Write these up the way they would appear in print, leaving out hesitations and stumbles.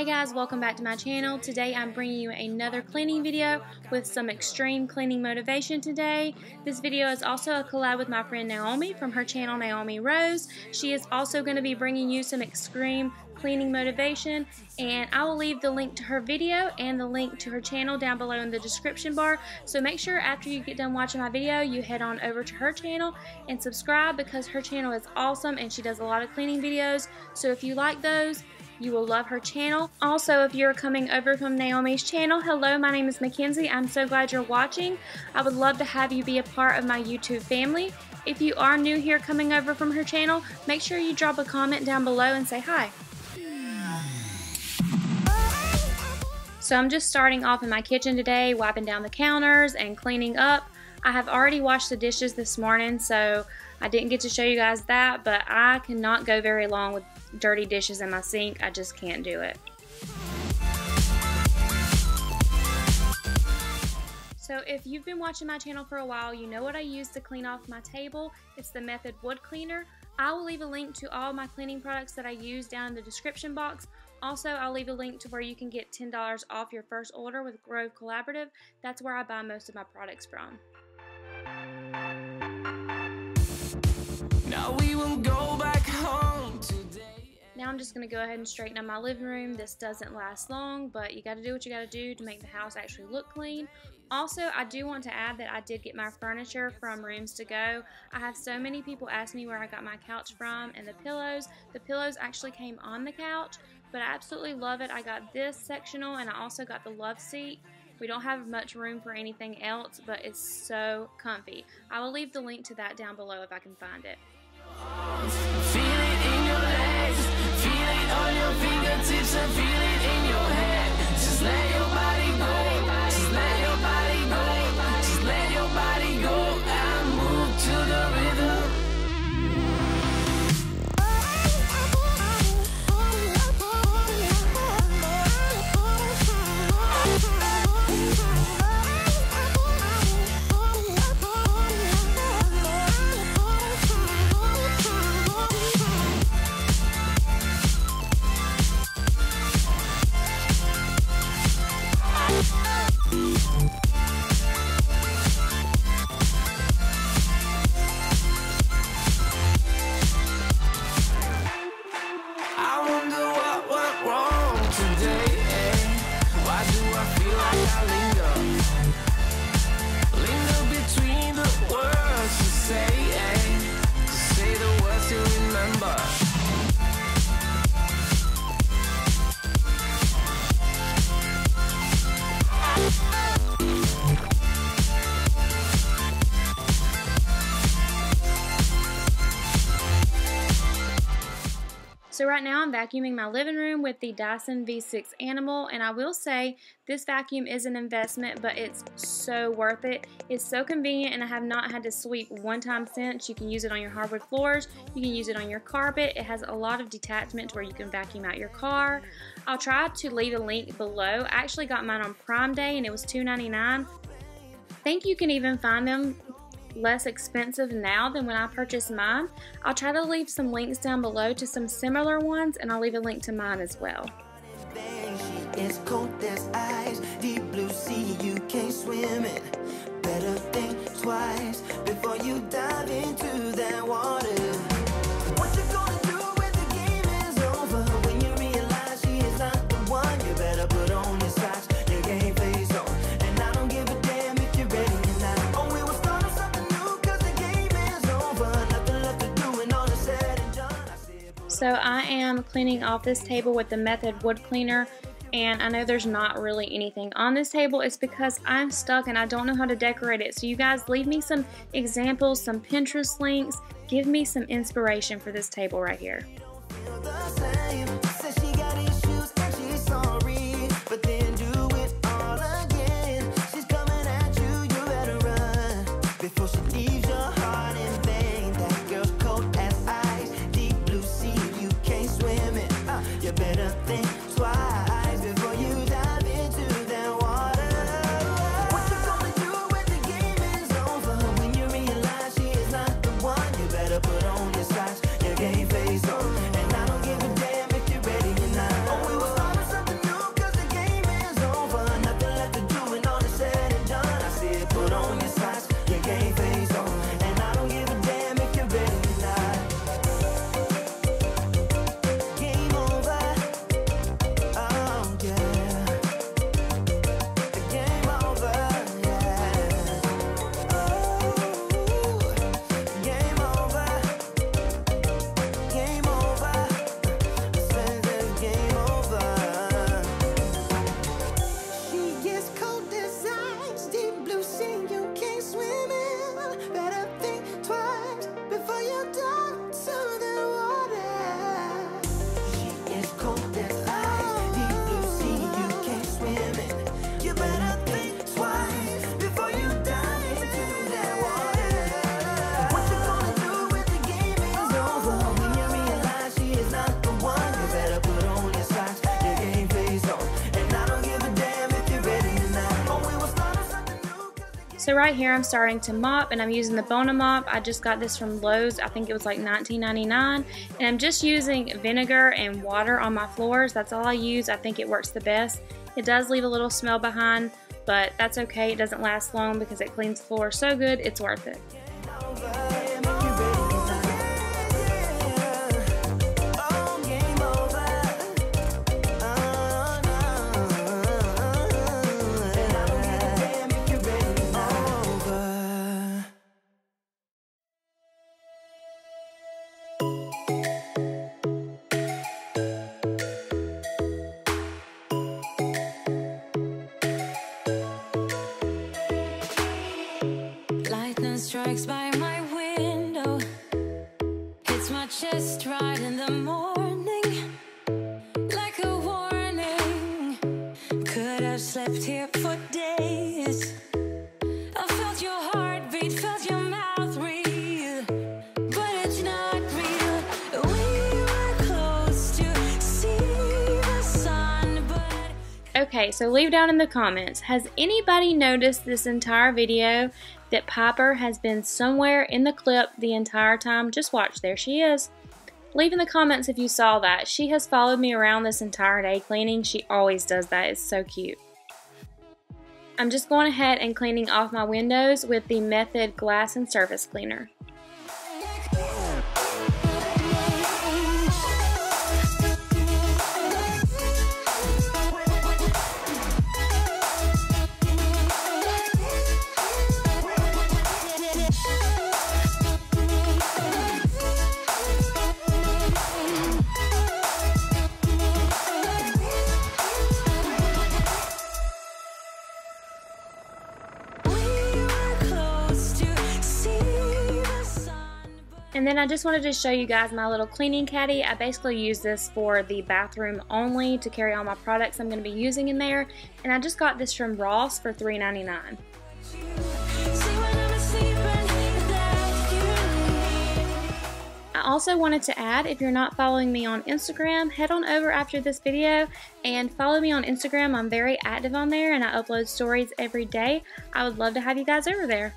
guys, welcome back to my channel. Today I'm bringing you another cleaning video with some extreme cleaning motivation today. This video is also a collab with my friend Naomi from her channel Naomi Rose. She is also going to be bringing you some extreme cleaning motivation, and I will leave the link to her video and the link to her channel down below in the description bar. So make sure after you get done watching my video you head on over to her channel and subscribe, because her channel is awesome and she does a lot of cleaning videos. So if you like those, you will love her channel. Also, if you're coming over from Naomi's channel, hello, my name is Mackenzie. I'm so glad you're watching. I would love to have you be a part of my YouTube family. If you are new here coming over from her channel, make sure you drop a comment down below and say hi. So I'm just starting off in my kitchen today, wiping down the counters and cleaning up. I have already washed the dishes this morning, so I didn't get to show you guys that, but I cannot go very long with dirty dishes in my sink. I just can't do it. So if you've been watching my channel for a while, you know what I use to clean off my table. It's the Method Wood Cleaner. I will leave a link to all my cleaning products that I use down in the description box. Also, I'll leave a link to where you can get $10 off your first order with Grove Collaborative. That's where I buy most of my products from. Now we will go back home today. Now I'm just going to go ahead and straighten up my living room. This doesn't last long, but you got to do what you got to do to make the house actually look clean. Also, I do want to add that I did get my furniture from Rooms To Go. I have so many people ask me where I got my couch from and the pillows. The pillows actually came on the couch, but I absolutely love it. I got this sectional and I also got the love seat. We don't have much room for anything else, but it's so comfy. I will leave the link to that down below if I can find it. Feel it in your legs, feel it on your fingertips, and feel it in your head. Just let your body go, just let your body go, just let your body go and move to the rhythm. So right now I'm vacuuming my living room with the Dyson V6 Animal, and I will say this vacuum is an investment, but it's so worth it. It's so convenient, and I have not had to sweep one time since. You can use it on your hardwood floors, you can use it on your carpet. It has a lot of detachment to where you can vacuum out your car. I'll try to leave a link below. I actually got mine on Prime Day and it was $2.99. I think you can even find them less expensive now than when I purchased mine. I'll try to leave some links down below to some similar ones, and I'll leave a link to mine as well. It's cold as ice, deep blue sea, you can't swim in. Better think twice before you dive into that water. What you gonna do when the game is over? When you realize she is not the one, you better put on your socks, your game face on. And I don't give a damn if you're ready or not. Oh, we will start on something new, cause the game is over. Nothing left to do when all is said and done. So I am cleaning off this table with the Method Wood Cleaner, and I know there's not really anything on this table. It's because I'm stuck and I don't know how to decorate it. So you guys leave me some examples, some Pinterest links. Give me some inspiration for this table right here. Put on your socks, your game face on, and I don't give a damn if you're ready or not. Oh, we will start with something So right here I'm starting to mop, and I'm using the Bona mop. I just got this from Lowe's. I think it was like $19.99, and I'm just using vinegar and water on my floors. That's all I use. I think it works the best. It does leave a little smell behind, but that's okay. It doesn't last long because it cleans the floor so good, it's worth it. Strikes by my window, hits my chest right in the morning, like a warning. Could have slept here for days. I felt your heartbeat, felt your mouth breathe, but it's not real. We were close to see the sun, but... Okay, so leave down in the comments, has anybody noticed this entire video that Piper has been somewhere in the clip the entire time? Just watch, there she is. Leave in the comments if you saw that. She has followed me around this entire day cleaning. She always does that. It's so cute. I'm just going ahead and cleaning off my windows with the Method Glass and Surface Cleaner. And then I just wanted to show you guys my little cleaning caddy. I basically use this for the bathroom only to carry all my products I'm going to be using in there. And I just got this from Ross for $3.99. I also wanted to add, if you're not following me on Instagram, head on over after this video and follow me on Instagram. I'm very active on there and I upload stories every day. I would love to have you guys over there.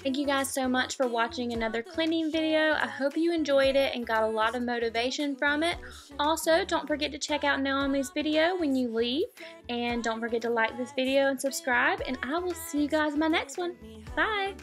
Thank you guys so much for watching another cleaning video. I hope you enjoyed it and got a lot of motivation from it. Also, don't forget to check out Naomi's video when you leave. And don't forget to like this video and subscribe. And I will see you guys in my next one. Bye!